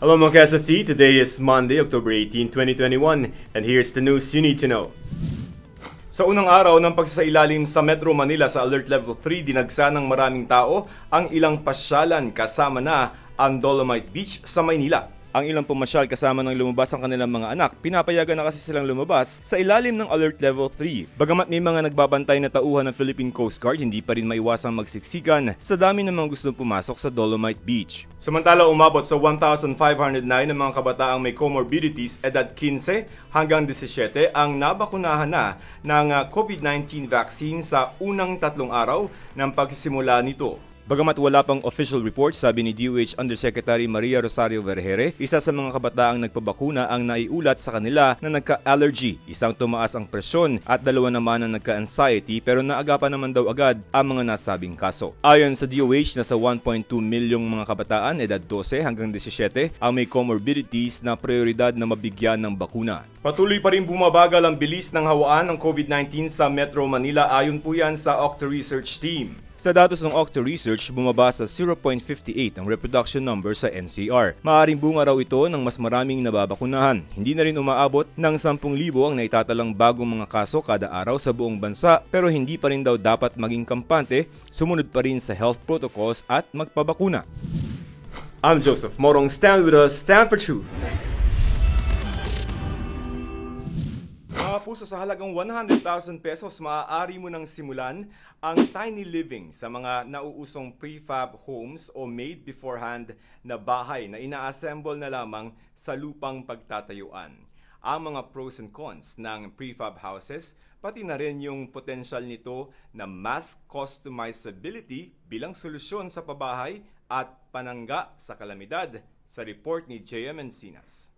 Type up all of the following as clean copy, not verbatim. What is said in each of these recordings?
Hello mga KSFT, today is Monday, October 18, 2021, and here's the news you need to know. Sa unang araw ng pagsasailalim sa Metro Manila sa Alert Level 3, dinagsa ng maraming tao ang ilang pasyalan kasama na ang Dolomite Beach sa Maynila. Ang ilang pumasyal kasama ng lumabas ang kanilang mga anak, pinapayagan na kasi silang lumabas sa ilalim ng Alert Level 3. Bagamat may mga nagbabantay na tauhan ng Philippine Coast Guard, hindi pa rin maiwasang magsiksikan sa dami ng mga gustong pumasok sa Dolomite Beach. Samantala, umabot sa 1,509 ng mga kabataang may comorbidities edad 15 hanggang 17 ang nabakunahan na ng COVID-19 vaccine sa unang 3 araw ng pagsisimula nito. Bagamat wala pang official report, sabi ni DOH Undersecretary Maria Rosario Vergere, isa sa mga kabataang nagpabakuna ang naiulat sa kanila na nagka-allergy, isang tumaas ang presyon at 2 naman ang nagka-anxiety pero naagapan naman daw agad ang mga nasabing kaso. Ayon sa DOH, nasa 1.2 milyong mga kabataan edad 12 hanggang 17 ang may comorbidities na prioridad na mabigyan ng bakuna. Patuloy pa rin bumabagal ang bilis ng hawaan ng COVID-19 sa Metro Manila ayon po yan sa Octo Research Team. Sa datos ng Octo Research, bumaba sa 0.58 ang reproduction number sa NCR. Maaaring bunga raw ito ng mas maraming nababakunahan. Hindi na rin umaabot ng 10,000 ang naitatalang bagong mga kaso kada araw sa buong bansa, pero hindi pa rin daw dapat maging kampante, sumunod pa rin sa health protocols at magpabakuna. I'm Joseph Morong. Stand with us, stand for truth. Mga puso, sa halagang 100,000 pesos, maaari mo nang simulan ang tiny living sa mga nauusong prefab homes o made beforehand na bahay na ina-assemble na lamang sa lupang pagtatayuan. Ang mga pros and cons ng prefab houses, pati na rin yung potential nito na mass customizability bilang solusyon sa pabahay at panangga sa kalamidad, sa report ni JM Encinas.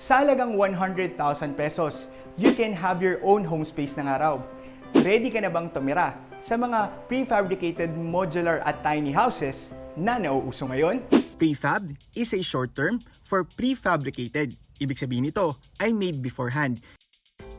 Sa halagang 100,000 pesos, you can have your own home space ng araw. Ready ka na bang tumira sa mga prefabricated modular at tiny houses na nauuso ngayon? Prefab is a short term for prefabricated. Ibig sabihin nito ay made beforehand.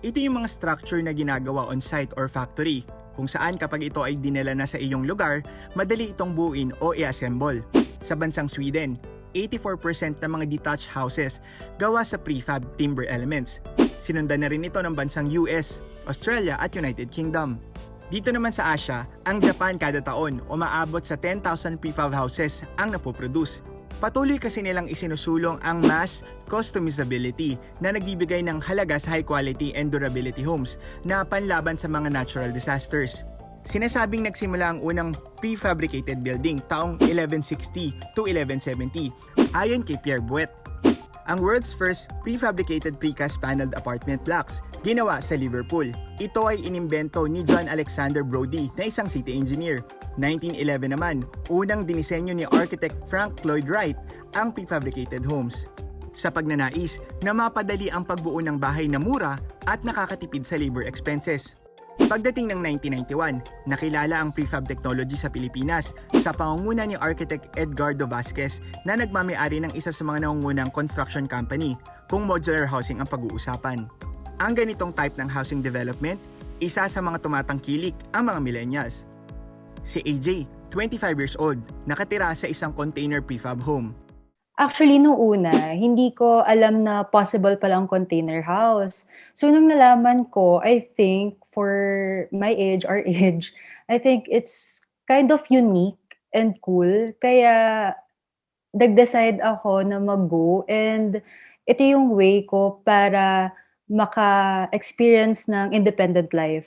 Ito yung mga structure na ginagawa on-site or factory, kung saan kapag ito ay dinala na sa iyong lugar, madali itong buuin o i-assemble. Sa bansang Sweden, 84% ng mga detached houses gawa sa prefab timber elements. Sinundan na rin ito ng bansang US, Australia at United Kingdom. Dito naman sa Asia, ang Japan kada taon umaabot sa 10,000 prefab houses ang napoproduce. Patuloy kasi nilang isinusulong ang mass customizability na nagbibigay ng halaga sa high quality and durability homes na panlaban sa mga natural disasters. Sinasabing nagsimula ang unang prefabricated building taong 1160 to 1170 ayon kay Pierre Bouet. Ang world's first prefabricated precast paneled apartment blocks ginawa sa Liverpool. Ito ay inimbento ni John Alexander Brodie na isang city engineer. 1911 naman, unang dinisenyo ni architect Frank Lloyd Wright ang prefabricated homes. Sa pagnanais na mapadali ang pagbuo ng bahay na mura at nakakatipid sa labor expenses. Pagdating ng 1991, nakilala ang prefab technology sa Pilipinas sa pangunguna ni Architect Edgardo Vasquez na nagmamay-ari ng isa sa mga nangungunang construction company kung modular housing ang pag-uusapan. Ang ganitong type ng housing development, isa sa mga tumatangkilik ang mga millennials. Si AJ, 25 years old, nakatira sa isang container prefab home. Actually, noong una, hindi ko alam na possible palang container house. So, nung nalaman ko, I think, for my age, our age, I think it's kind of unique and cool. Kaya, nag-decide ako na mag-go. And ito yung way ko para maka-experience ng independent life.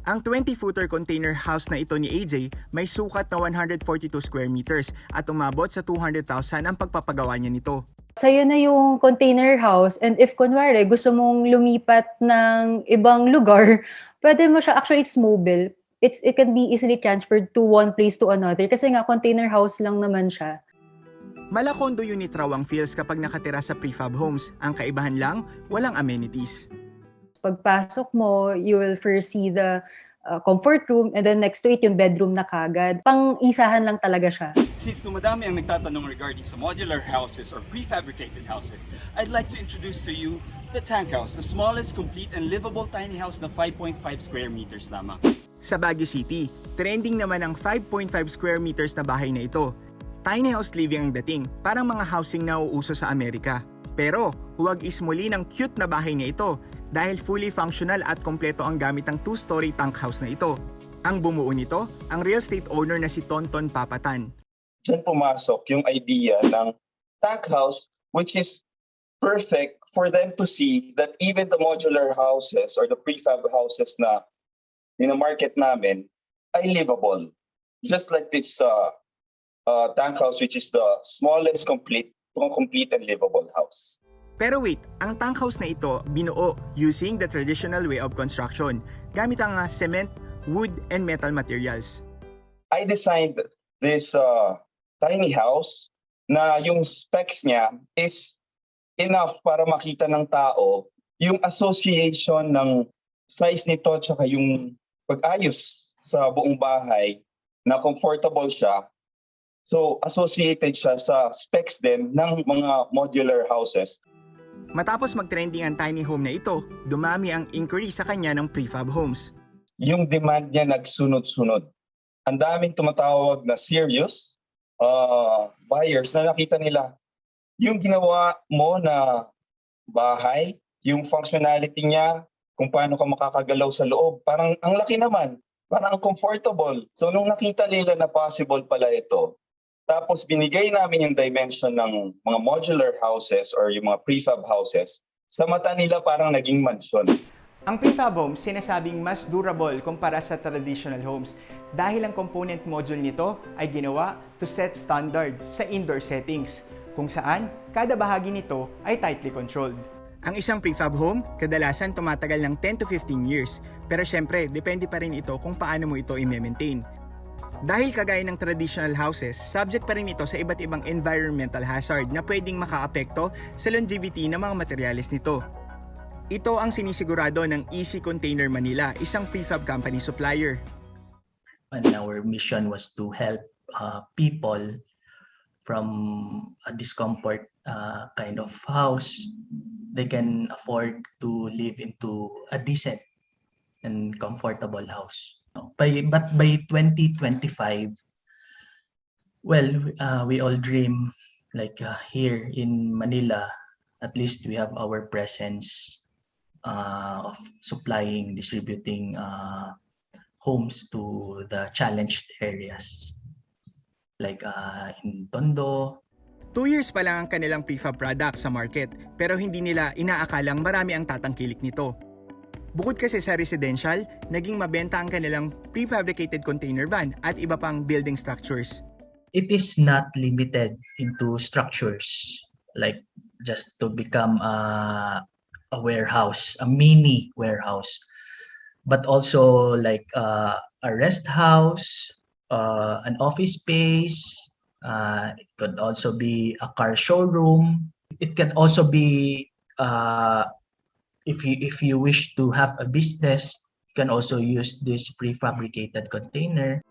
Ang 20-footer container house na ito ni AJ may sukat na 142 square meters at umabot sa 200,000 ang pagpapagawa niya nito. Sa'yo na yung container house, and if kunwari gusto mong lumipat ng ibang lugar, pwede mo siya, actually it's mobile. It can be easily transferred to one place to another kasi nga container house lang naman siya. Malakondo unit raw ang feels kapag nakatira sa prefab homes. Ang kaibahan lang, walang amenities. Pagpasok mo, you will first see the comfort room and then next to it yung bedroom na kagad. Pang-isahan lang talaga siya. Since dumadami ang nagtatanong regarding sa modular houses or prefabricated houses, I'd like to introduce to you The tank house, the smallest, complete, and livable tiny house na 5.5 square meters lamang. Sa Baguio City, trending naman ang 5.5 square meters na bahay na ito. Tiny house living ang dating, parang mga housing na uuso sa Amerika. Pero huwag ismuli ng cute na bahay na ito dahil fully functional at kompleto ang gamit ng 2-story tank house na ito. Ang bumuo nito, ang real estate owner na si Tonton Papatan. Diyan pumasok yung idea ng tank house, which is perfect for them to see that even the modular houses or the prefab houses na in-market namin ay livable. Just like this tank house, which is the smallest complete and livable house. Pero wait, ang tank house na ito binuo using the traditional way of construction, gamit ang cement, wood, and metal materials. I designed this tiny house na yung specs niya is enough para makita ng tao yung association ng size nito tsaka yung pag-ayos sa buong bahay na comfortable siya. So associated siya sa specs din ng mga modular houses. Matapos mag-trending ang tiny home na ito, dumami ang inquiry sa kanya ng prefab homes. Yung demand niya nagsunod-sunod. Ang daming tumatawag na serious buyers na nakita nila yung ginawa mo na bahay, yung functionality niya, kung paano ka makakagalaw sa loob. Parang ang laki naman, parang comfortable. So nung nakita nila na possible pala ito, tapos binigay namin yung dimension ng mga modular houses or yung mga prefab houses, sa mata nila parang naging mansion. Ang prefab homes sinasabing mas durable kumpara sa traditional homes dahil ang component module nito ay ginawa to set standard sa indoor settings, kung saan kada bahagi nito ay tightly controlled. Ang isang prefab home, kadalasan tumatagal ng 10 to 15 years. Pero syempre, depende pa rin ito kung paano mo ito i-maintain. Dahil kagaya ng traditional houses, subject pa rin ito sa iba't ibang environmental hazard na pwedeng makaapekto sa longevity ng mga materyales nito. Ito ang sinisigurado ng Easy Container Manila, isang prefab company supplier. And our mission was to help people from a discomfort kind of house. They can afford to live into a decent and comfortable house. But by 2025, well, we all dream like here in Manila, at least we have our presence of supplying, distributing homes to the challenged areas like in Tondo. 2 years pa lang ang kanilang prefab product sa market, pero hindi nila inaakalang marami ang tatangkilik nito. Bukod kasi sa residential, naging mabenta ang kanilang prefabricated container van at iba pang building structures. It is not limited into structures like just to become a warehouse, a mini warehouse, but also like a rest house, an office space. It could also be a car showroom. It can also be if you wish to have a business, you can also use this prefabricated container.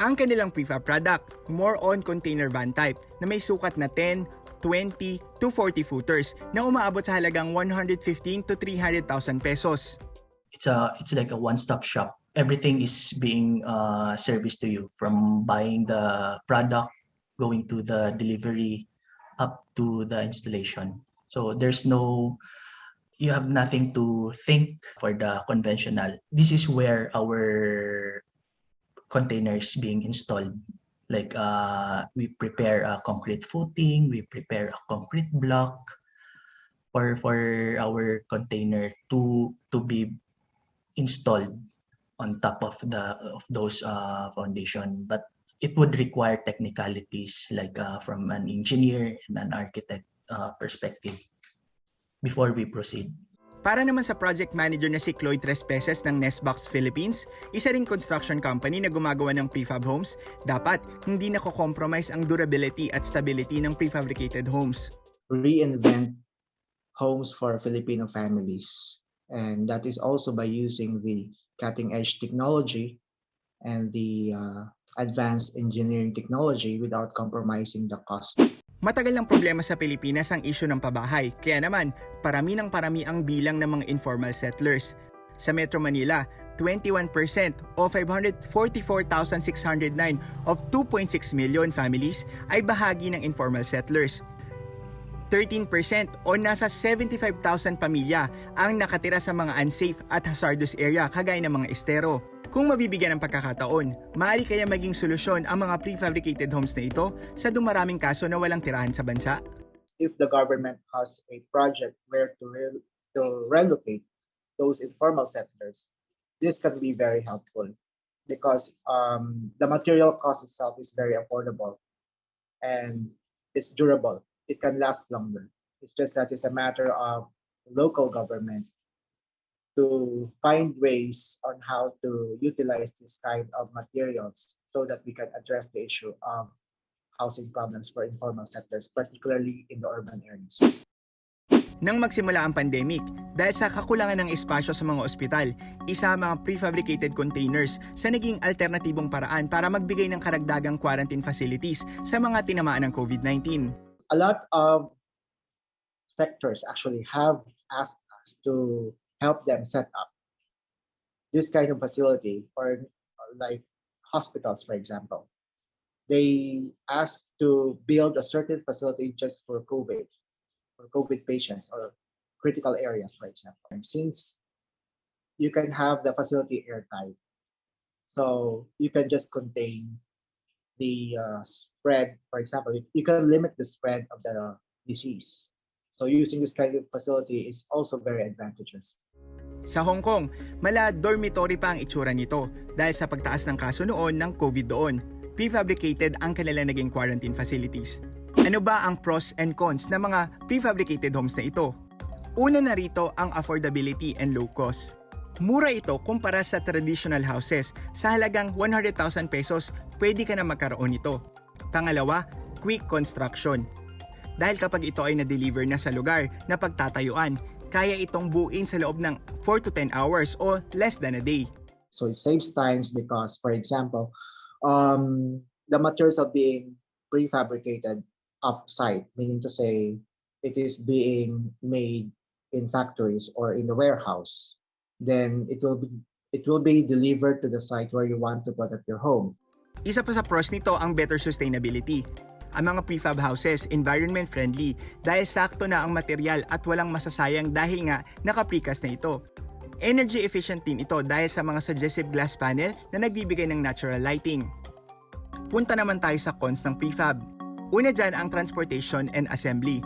Ang kanilang prefab product, more on container van type na may sukat na 10, 20 to 40 footers na umaabot sa halagang 115 to 300,000 pesos. It's like a one-stop shop. Everything is being serviced to you, from buying the product, going to the delivery, up to the installation. So you have nothing to think for the conventional. This is where our containers being installed. Like we prepare a concrete footing, we prepare a concrete block for our container to be installed on top of those foundation. But it would require technicalities like from an engineer and an architect perspective before we proceed. Para naman sa project manager na si Cloyd Trespeces ng Nestbox Philippines, isa ring construction company na gumagawa ng prefab homes, dapat hindi nako-compromise ang durability at stability ng prefabricated homes. Reinvent homes for Filipino families, and that is also by using the cutting-edge technology and the advanced engineering technology without compromising the cost. Matagal ng problema sa Pilipinas ang isyu ng pabahay, kaya naman parami ng parami ang bilang ng mga informal settlers. Sa Metro Manila, 21% o 544,609 of 2.6 million families ay bahagi ng informal settlers. 13% o nasa 75,000 pamilya ang nakatira sa mga unsafe at hazardous area kagaya ng mga estero. Kung mabibigyan ng pagkakataon, maaari kaya maging solusyon ang mga prefabricated homes na ito sa dumaraming kaso na walang tirahan sa bansa? If the government has a project where to relocate those informal settlers, this can be very helpful because the material cost itself is very affordable and it's durable. It can last longer. It's just that it's a matter of local government to find ways on how to utilize this kind of materials so that we can address the issue of housing problems for informal settlers, particularly in the urban areas. Nang magsimula ang pandemic, dahil sa kakulangan ng espasyo sa mga ospital, isa ang mga prefabricated containers sa naging alternatibong paraan para magbigay ng karagdagang quarantine facilities sa mga tinamaan ng COVID-19. A lot of sectors actually have asked us to help them set up this kind of facility, or like hospitals, for example. They asked to build a certain facility just for COVID patients or critical areas, for example. And since you can have the facility airtight, so you can just contain the spread. For example, you can limit the spread of the disease. So using this kind of facility is also very advantageous. Sa Hong Kong, mala dormitory pa ang itsura nito dahil sa pagtaas ng kaso noon ng COVID doon. Prefabricated ang kanilang naging quarantine facilities. Ano ba ang pros and cons ng mga prefabricated homes na ito? Una na rito ang affordability and low cost. Mura ito kumpara sa traditional houses. Sa halagang 100,000 pesos, pwede ka na magkaroon nito. Pangalawa, quick construction. Dahil kapag ito ay na-deliver na sa lugar na pagtatayuan, kaya itong buuin sa loob ng 4 to 10 hours o less than a day. So it saves times because, for example, the materials are being prefabricated off-site, meaning to say it is being made in factories or in the warehouse. Then it will be delivered to the site where you want to put up your home. Isa pa sa pros nito ang better sustainability. Ang mga prefab houses environment friendly dahil sakto na ang material at walang masasayang dahil nga naka-precast na ito. Energy efficient din ito dahil sa mga suggestive glass panel na nagbibigay ng natural lighting. Punta naman tayo sa cons ng prefab. Una dyan ang transportation and assembly.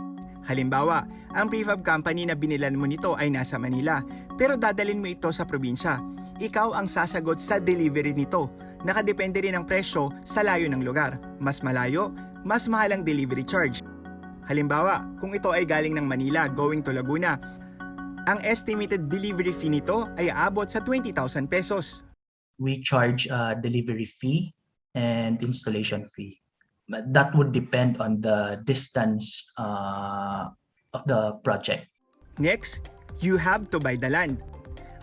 Halimbawa, ang prefab company na binilan mo nito ay nasa Manila, pero dadalhin mo ito sa probinsya. Ikaw ang sasagot sa delivery nito. Nakadepende rin ang presyo sa layo ng lugar. Mas malayo, mas mahal ang delivery charge. Halimbawa, kung ito ay galing ng Manila going to Laguna, ang estimated delivery fee nito ay aabot sa 20,000 pesos. We charge a delivery fee and installation fee. But that would depend on the distance of the project. Next, you have to buy the land.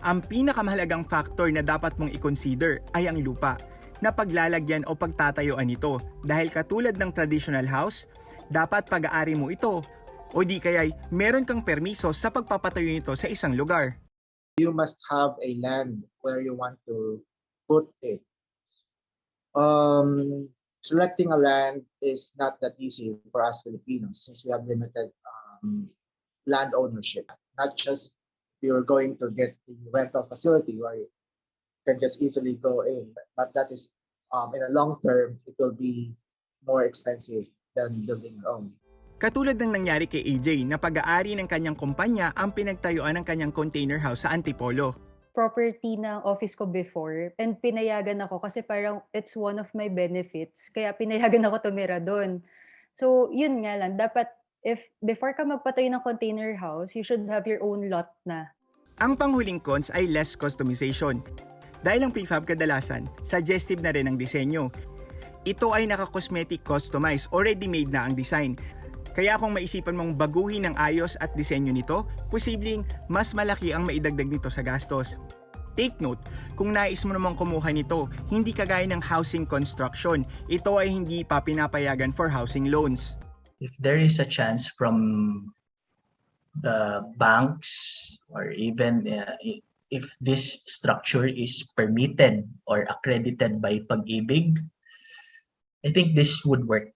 Ang pinakamahalagang factor na dapat mong i-consider ay ang lupa na paglalagyan o pagtatayuan nito dahil katulad ng traditional house, dapat pag-aari mo ito o di kaya'y meron kang permiso sa pagpapatayo nito sa isang lugar. You must have a land where you want to put it. Selecting a land is not that easy for us Filipinos since we have limited land ownership. Not just you're going to get the rental facility where you can just easily go in, but that is in a long term, it will be more expensive than building your own. Katulad ng nangyari kay AJ na pag-aari ng kanyang kumpanya ang pinagtayuan ng kanyang container house sa Antipolo. Property ng office ko before and pinayagan ako kasi parang it's one of my benefits. Kaya pinayagan ako tumira doon. So, yun nga lang. Dapat, if before ka magpatayo ng container house, you should have your own lot na. Ang panghuling cons ay less customization. Dahil ang prefab kadalasan, suggestive na rin ang disenyo. Ito ay naka-cosmetic customize o ready-made na ang design. Kaya kung maisipan mong baguhin ang ayos at disenyo nito, posibleng mas malaki ang maidagdag nito sa gastos. Take note, kung nais mo namang kumuha nito, hindi kagaya ng housing construction, ito ay hindi pa pinapayagan for housing loans. if there is a chance from the banks or even if this structure is permitted or accredited by Pag-ibig, I think this would work.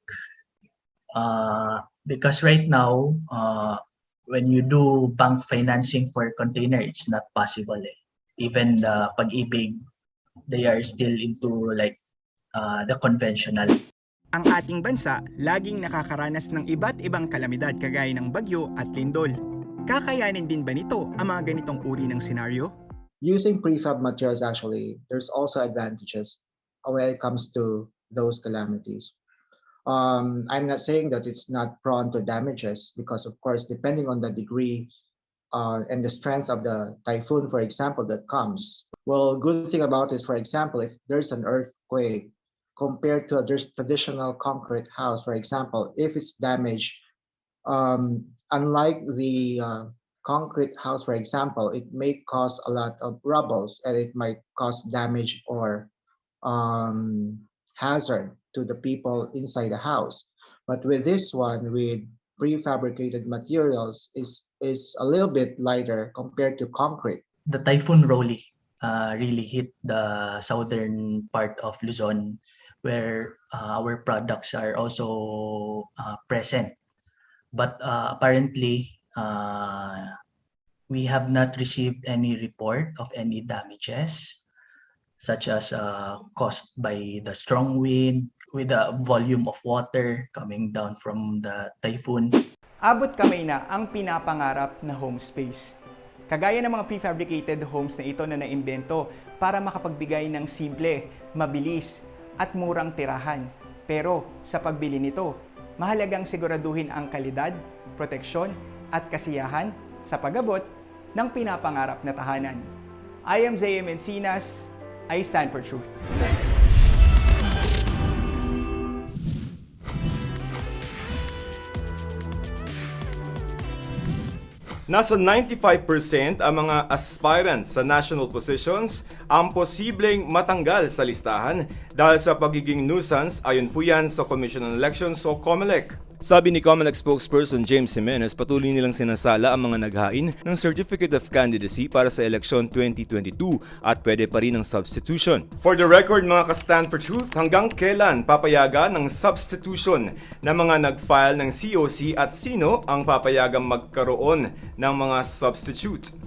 Because right now, when you do bank financing for container, it's not possible. Even the Pag-ibig, they are still into like the conventional. Ang ating bansa laging nakakaranas ng iba't ibang kalamidad kagaya ng bagyo at lindol. Kakayanin din ba nito ang mga ganitong uri ng senaryo? Using prefab materials, actually, there's also advantages when it comes to those calamities. I'm not saying that it's not prone to damages because, of course, depending on the degree and the strength of the typhoon, for example, that comes. Well, good thing about this, for example, if there's an earthquake compared to a traditional concrete house, for example, if it's damaged, unlike the concrete house, for example, it may cause a lot of rubbles and it might cause damage or hazard to the people inside the house. But with this one, with prefabricated materials, is a little bit lighter compared to concrete. The Typhoon Rolly really hit the southern part of Luzon, where our products are also present. But apparently, we have not received any report of any damages, such as caused by the strong wind, with the volume of water coming down from the typhoon. Abot kamay na ang pinapangarap na home space. Kagaya ng mga prefabricated homes na ito na naimbento para makapagbigay ng simple, mabilis, at murang tirahan. Pero sa pagbili nito, mahalagang siguraduhin ang kalidad, proteksyon, at kasiyahan sa pag-abot ng pinapangarap na tahanan. I am Zayem Encinas. I stand for truth. Nasa 95% ang mga aspirants sa national positions ang posibleng matanggal sa listahan dahil sa pagiging nuisance ayon po yan sa Commission on Elections o COMELEC. Sabi ni COMELEC spokesperson James Jimenez, patuloy nilang sinasala ang mga naghain ng Certificate of Candidacy para sa eleksyon 2022 at pwede pa rin ng substitution. For the record mga ka-stand for truth, hanggang kailan papayagan ng substitution ng mga nag-file ng COC at sino ang papayagang magkaroon ng mga substitute?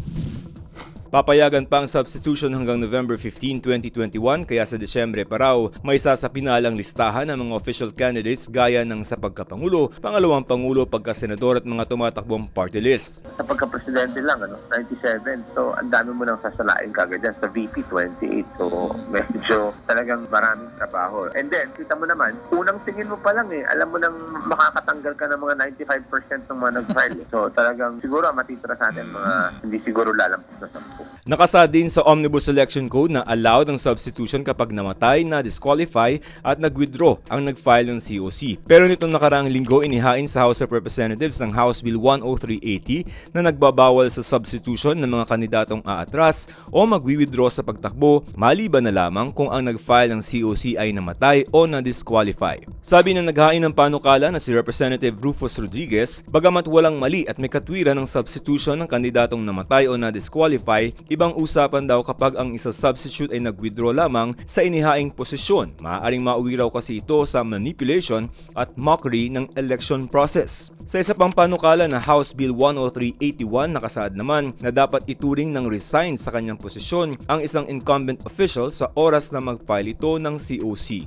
Papayagan pa ang substitution hanggang November 15, 2021 kaya sa Desyembre pa raw may sasapinalang listahan ng mga official candidates gaya ng sa pagkapangulo, pangalawang pangulo, pagkasenador at mga tumatakbong party list. Sa pagka-presidente lang, 97. So, ang dami mo nang sasalain kagad dyan. Sa VP, 28. So, medyo talagang maraming trabaho. And then, kita mo naman, unang tingin mo pa lang alam mo nang makakatanggal ka ng mga 95% ng mga nag-file. So, talagang siguro matitira sa atin mga hindi siguro lalampas na 10. Nakasa din sa Omnibus Election Code na allowed ang substitution kapag namatay, na-disqualify at nag-withdraw ang nag-file ng COC. Pero nitong nakaraang linggo inihain sa House of Representatives ng House Bill 10380 na nagbabawal sa substitution ng mga kandidatong aatras o magwi-withdraw sa pagtakbo maliban na lamang kung ang nag-file ng COC ay namatay o na-disqualify. Sabi ng naghain ng panukala na si Representative Rufus Rodriguez, bagamat walang mali at may katwiran ng substitution ng kandidatong namatay o na-disqualify, ibang usapan daw kapag ang isa substitute ay nag-withdraw lamang sa inihaing posisyon. Maaaring mauwi raw kasi ito sa manipulation at mockery ng election process. Sa isa pang panukala na House Bill 10381 nakasaad naman na dapat ituring ng resign sa kanyang posisyon ang isang incumbent official sa oras na mag-file ito ng COC.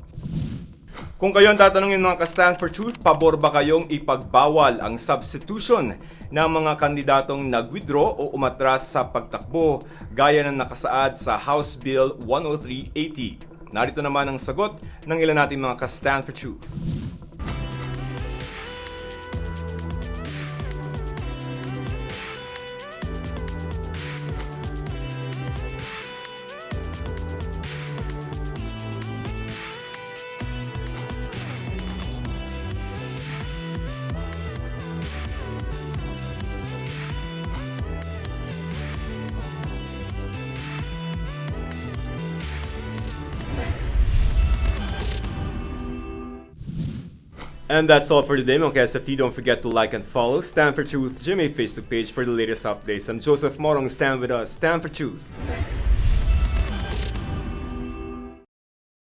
Kung kayo ang tatanungin mga ka-stand for truth, pabor ba kayong ipagbawal ang substitution ng mga kandidatong nag-withdraw o umatras sa pagtakbo gaya ng nakasaad sa House Bill 10380? Narito naman ang sagot ng ilan nating mga ka-stand for truth. And that's all for today, mga KSFT. Don't forget to like and follow Stand for Truth GMA Facebook page for the latest updates. I'm Joseph Morong. Stand with us. Stand for Truth.